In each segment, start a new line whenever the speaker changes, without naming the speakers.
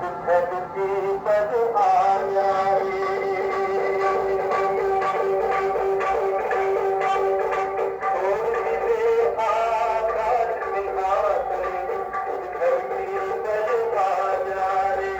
धरती पर आया रे, छोड़ दे आकाश सिंहासन, धरती पर आया रे।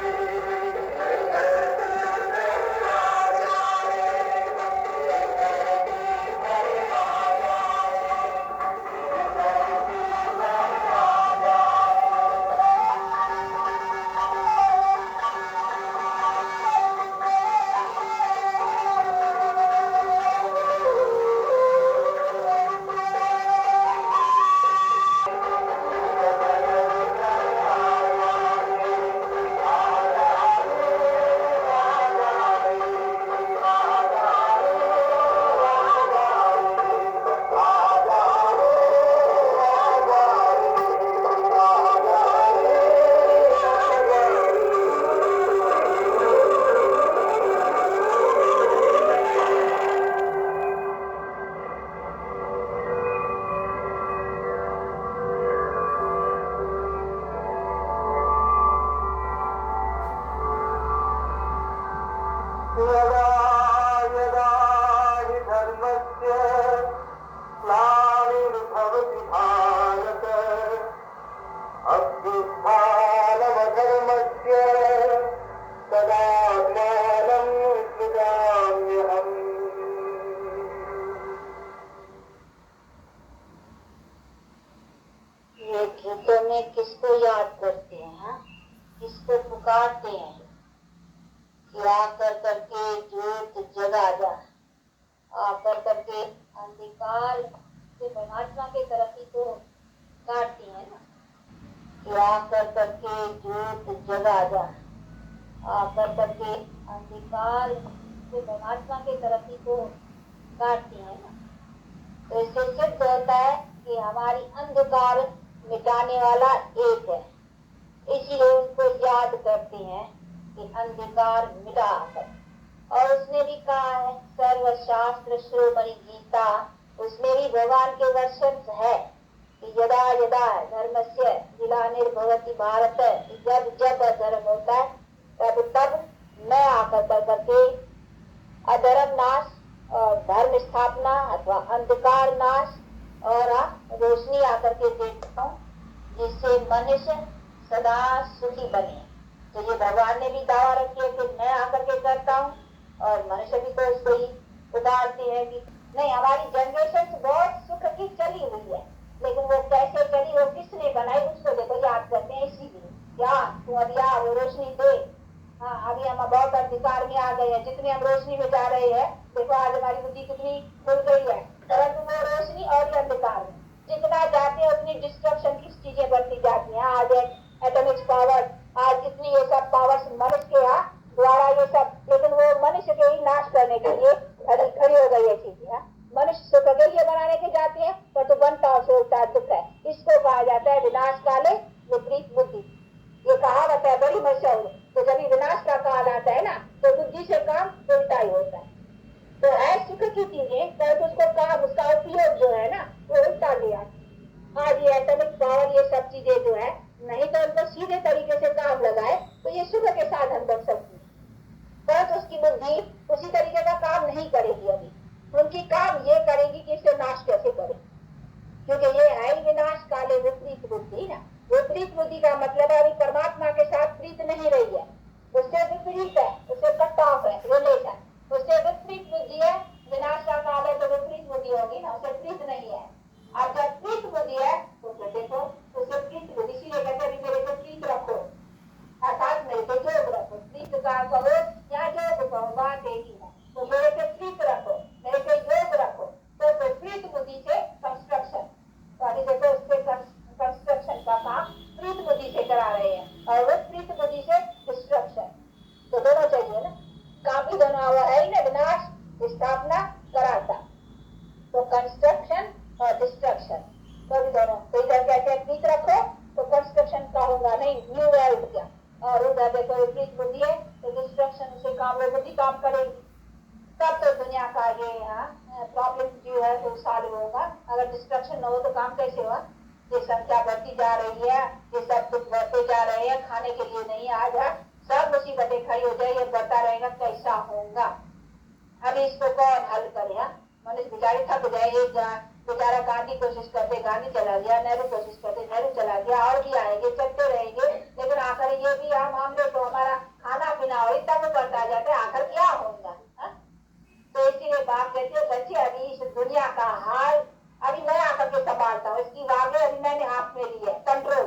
यदा यदा हि धर्मस्य ग्लानिर्भवति भारत, अभ्युत्थानमधर्मस्य तदात्मानं सृजाम्यहम्।
ये गीतों में किसको याद करते हैं, किसको पुकारते हैं कि आकर करके ज्योत जगा जा, आकर करके अंधकार से परमात्मा के तरफ ही तो काटती है ना, कि आकर करके ज्योत जगा जा, आकर करके अंधकार से परमात्मा के तरफ ही तो काटती है ना। तो इससे सिद्ध होता है कि हमारी अंधकार मिटाने वाला एक है, इसीलिए उनको याद करते हैं कि अंधकार मिटा कर। और उसने भी कहा है सर्वशास्त्र श्रोमणि गीता, उसमें भी भगवान के वर्षन है कि यदा यदा धर्मस्य ग्लानिर्भवति भारत, जब जब अधर्म होता है तब तब मैं आकर करके अधर्म नाश और धर्म स्थापना अथवा अंधकार नाश और रोशनी आकर के देखता हूँ, जिससे मनुष्य सदा सुखी बने। तो ये भगवान ने भी दावा रखी है कि मैं आकर के करता हूँ, और मनुष्य भी तो उसको ही पुकारते हैं कि नहीं, हमारी जनरेशन बहुत सुख की चली हुई है, लेकिन वो कैसे चली, वो किसने बनाई, उसको देखो याद करते हैं। इसीलिए क्या तू अभी आ, वो रोशनी दे। हाँ, अभी हम बहुत अंधकार में आ गए हैं, जितनी हम रोशनी में जा रहे हैं, देखो आज हमारी बुद्धि कितनी खुल गई है, परंतु वो रोशनी और अंधकार में जितना जाते हैं उतनी डिस्ट्रक्शन की चीजें बढ़ती जाती हैं। आज एटॉमिक पावर, आज कितनी ये सब पावर्स मनुष्य के द्वारा ये सब, लेकिन वो मनुष्य के ही नाश करने के लिए खड़ी हो गई है चीजें। मनुष्य सुख के लिए बनाने के जाते हैं, पर तो बनता और सोचता दुख है। इसको कहा जाता है विनाश काले विपरीत बुद्धि। ये कहावत है बड़ी मशहूर। तो जब विनाश का काल आता है ना, तो बुद्धि से काम उल्टा ही होता है। तो है सुख की चीजें, तो उसको काम, उसका उपयोग जो है ना, वो उल्टा लिया। आज ये एटॉमिक पावर, ये सब चीजें जो है, नहीं तो उनको सीधे तरीके से काम लगाए तो ये सुख के साधन बन सकती है, परंतु उसकी बुद्धि उसी तरीके का काम नहीं करेगी। अभी उनकी काम ये करेगी कि इसे नाश कैसे करे, क्योंकि ये है विनाश काले विपरीत बुद्धि ना। विपरीत बुद्धि का मतलब है अभी परमात्मा के साथ प्रीत नहीं रही है, उससे विपरीत है, उससे कट ऑफ है रिलेशन, उससे विपरीत बुद्धि है। विनाश का काल है तो विपरीत बुद्धि होगी ना, उससे प्रीत नहीं है। अब जब प्रीत बुद्धि है तो देखो उससे प्रीत बुद्धि, इसीलिए कहते हैं मेरे को प्रीत रखो, अर्थात मेरे को जोग रखो। प्रीत का कहो या जोग कहो, बात एक ही है। तो मेरे को प्रीत रखो, मेरे को योग रखो, तो प्रीत बुद्धि से कंस्ट्रक्शन, तो अभी देखो उससे कंस्ट्रक्शन का काम प्रीत बुद्धि से करा रहे हैं, और वो प्रीत बुद्धि से डिस्ट्रक्शन। तो दोनों चाहिए ना, काफी दोनों हुआ है ही ना, विनाश स्थापना कराता, तो कंस्ट्रक्शन और डिस्ट्रक्शन, तो भी दोनों। तो इधर कहते हैं प्रीत रखो तो कंस्ट्रक्शन का होगा नहीं, न्यू वर्ल्ड क्या, और उधर देखो प्रीत बुद्धि है तो डिस्ट्रक्शन से काम, वो बुद्धि काम करेगी, तब तो दुनिया का ये प्रॉब्लम जो है वो सॉल्व होगा। अगर डिस्ट्रक्शन न हो तो काम कैसे होगा? ये संख्या बढ़ती जा रही है, ये सब कुछ बढ़ते जा रहे हैं, खाने के लिए नहीं, आज सब मुसीबतें खड़ी हो जाए, ये बढ़ता रहेगा, कैसा होगा। अभी इसको कौन हल करे? मनुष्य बेचारे थक जाए। एक बेचारा गांधी कोशिश करते, गांधी चला गया, नेहरू कोशिश करते, नेहरू चला गया, और भी आएंगे, चलते रहेंगे, लेकिन आखिर ये भी मामले तो हमारा खाना पीना और तब बढ़ता जाता है, आखिर क्या होगा? तो इसीलिए बात कहती है बच्चे, अभी इस दुनिया का हाल अभी मैं आकर के संभालता हूँ, इसकी वागे अभी मैंने हाथ में ली है कंट्रोल।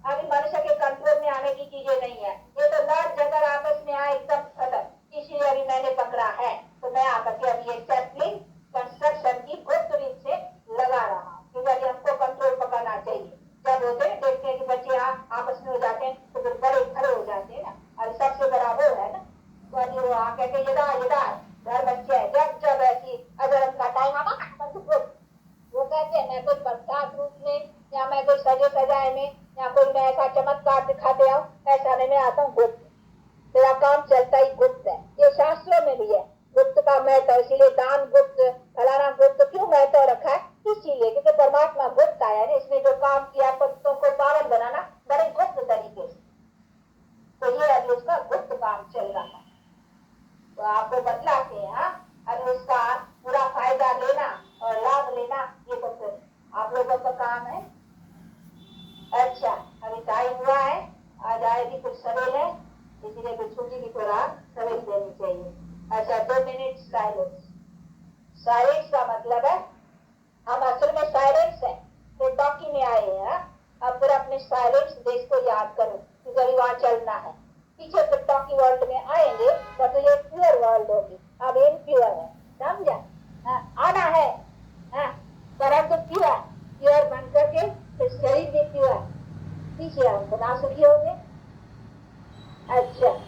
अभी मनुष्य के कंट्रोल में आने की चीजें नहीं है, ये तो लड़ झगड़ आपस में आए एकदम खत्म, इसलिए अभी मैंने पकड़ा है। तो मैं आकर के अभी एक सैपलिंग कंस्ट्रक्शन की गुप्त रूप से लगा रहा हूँ, क्योंकि अभी हमको कंट्रोल पकड़ना चाहिए। जब होते हैं देखते हैं कि बच्चे आपस में हो जाते हैं तो फिर बड़े खड़े हो जाते हैं ना, और सबसे बड़ा वो है ना, तो अभी वो कहते यदा यदा घर बच्चे है, जब जब ऐसी अगर उनका टाइम आना वो कहते हैं मैं कोई प्रसाद रूप में या मैं कोई सजे सजाए में या कोई मैं ऐसा चमत्कार दिखाते आऊँ, ऐसा नहीं, मैं आता हूँ गुप्त, मेरा काम चलता ही गुप्त है। ये शास्त्रों में भी है गुप्त का महत्व, इसीलिए दान गुप्त, फलाना गुप्त, क्यों महत्व रखा है? इसीलिए क्योंकि परमात्मा गुप्त आया है, इसने जो काम किया पत्तों को पावन बनाना बड़े गुप्त तरीके से, तो ये अभी उसका गुप्त काम चल रहा है। तो आपको बतलाते हैं, अभी उसका पूरा फायदा लेना और लाभ लेना, ये तो फिर आप लोगों का काम है। अच्छा, अभी टाइम हुआ है, आज आएगी कुछ सवेल है, इसलिए कुछ छुट्टी की थोड़ा सवेल देनी चाहिए। अच्छा, 2 मिनट साइलेंस। साइलेंस का मतलब है हम असल में साइलेंस है, तो टॉकी में आए हैं। अब फिर अपने साइलेंस देश को याद करो, क्योंकि अभी वहां चलना है। पीछे फिर टॉकी वर्ल्ड में आएंगे तो ये प्योर वर्ल्ड होगी, अब इनप्योर है, समझा? आना है तरह तो प्योर प्योर बन करके फिर शरीर भी प्योर, पीछे हम बना सुखी होंगे। अच्छा,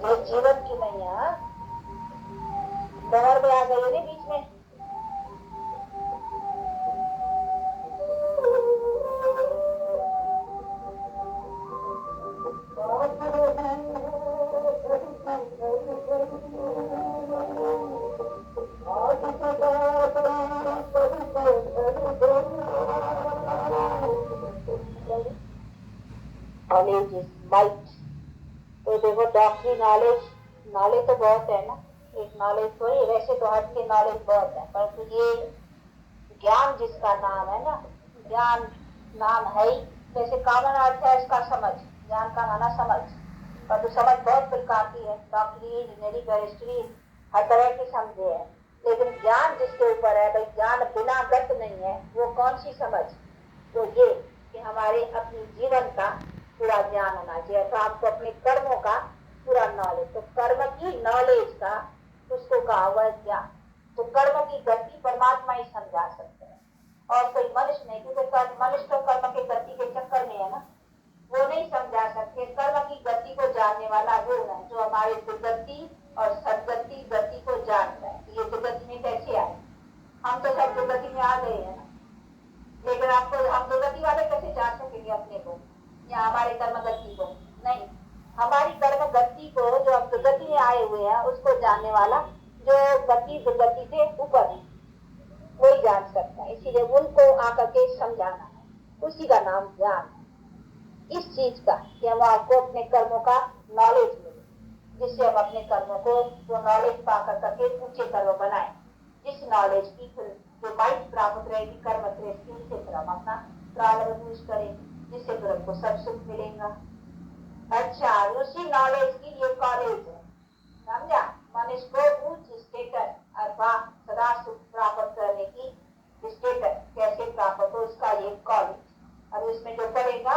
ये जीवन की नैया बहर में आ गई है बीच में। Knowledge is might. तो देखो डॉक्टरी नॉलेज, नॉलेज तो बहुत है ना, एक नॉलेज तो ही, वैसे तो हर की नॉलेज बहुत है, परंतु ये ज्ञान जिसका नाम है ना, ज्ञान नाम है ही, जैसे कॉमन अर्थ है इसका समझ, ज्ञान का नाना समझ, परंतु समझ बहुत प्रकार की है, डॉक्टरी, इंजीनियरिंग, बैरिस्ट्री, हर तरह की समझे है, लेकिन ज्ञान जिसके ऊपर है भाई, ज्ञान बिना गत नहीं है, वो कौन सी समझ? तो ये कि हमारे अपने जीवन का पूरा ज्ञान होना चाहिए, तो आपको अपने कर्मों का पूरा नॉलेज, तो कर्म की नॉलेज का उसको कहा हुआ ज्ञान। तो कर्म की गति परमात्मा ही समझा सकते हैं, और कोई मनुष्य नहीं, क्योंकि मनुष्य तो कर्म के गति के चक्कर में है ना, वो नहीं समझा सकते। कर्म की गति को जानने वाला वो है जो हमारे दुर्गति और सदगति गति को जानता है। ये दुर्गति में कैसे आए? हम तो सब दुर्गति में आ गए हैं ना, लेकिन आपको हम दुर्गति वाले कैसे जान सकेंगे अपने को या हमारे कर्म गति को? नहीं, हमारी कर्म गति को जो हम दुर्गति में आए हुए हैं उसको जानने वाला जो गति दुर्गति से ऊपर है वही जान सकता है, इसीलिए उनको आकर के समझाना है, उसी का नाम ज्ञान है। इस चीज का कि हम आपको अपने कर्मों का नॉलेज मिले, जिससे हम अपने कर्मों को वो नॉलेज पा करके ऊंचे कर्म बनाए, जिस नॉलेज की जो माइंड प्राप्त रहेगी कर्म श्रेष्ठ, उससे फिर हम अपना प्रारंभ यूज करेंगे, जिससे फिर हमको सब सुख मिलेगा। अच्छा, उसी नॉलेज की ये कॉलेज है, समझा? मनुष्य को उच्च स्टेटस अर्थात सदा सुख प्राप्त करने की स्टेटस कैसे प्राप्त हो, उसका ये कॉलेज। अब इसमें जो पढ़ेगा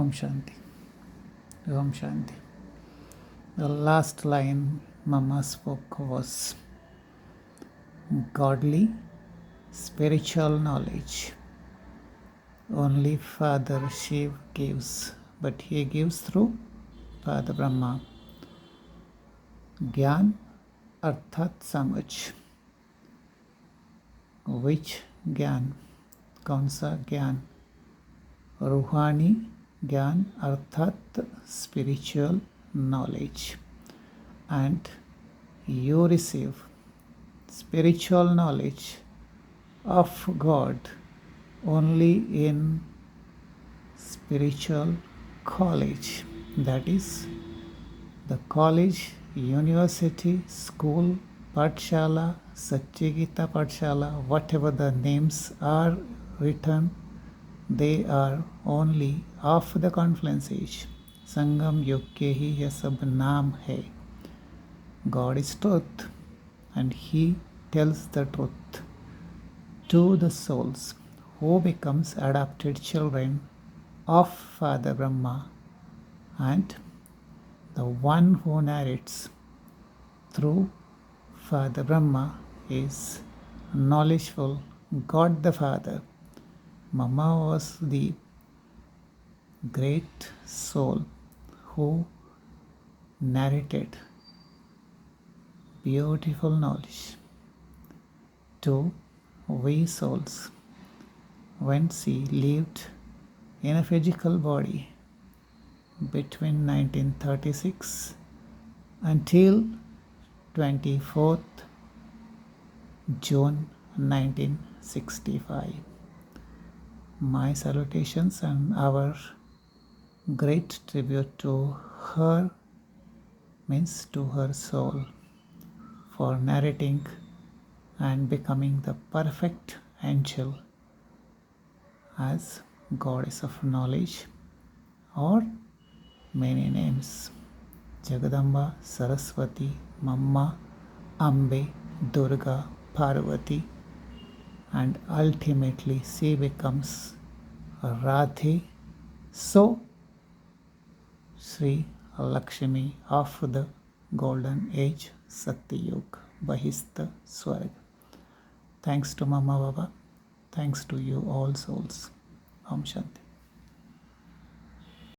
Om Shanti. Om Shanti. The last line Mama spoke was godly spiritual knowledge. Only Father Shiv gives, but he gives through Father Brahma. Gyan अर्थात समझ. Which ज्ञान? कौन सा ज्ञान? रूहानी ज्ञान अर्थात spiritual knowledge. And you receive spiritual knowledge of God only in spiritual college. That is the college, university, school, Pathshala, Satchigita Pathshala, whatever the names are written, they are only of the confluence age. Sangam Yug के ही यह सब नाम है. God is truth, and He tells the truth to the souls who becomes adopted children of Father Brahma, and the one who narrates through Father Brahma is knowledgeful God the Father. Mama was the great soul who narrated beautiful knowledge to we souls when she lived in a physical body between 1936 until 24th June 1965. My salutations and our great tribute to her, means to her soul, for narrating and becoming the perfect angel as goddess of knowledge, or many names: Jagadamba, Saraswati, Mamma, Ambe, Durga, Parvati, and ultimately she becomes Radhe, so Sri Lakshmi of the golden age, Satyug, Bahista Swarg. Thanks to Mama Baba. Thanks to you all souls. Om Shanti.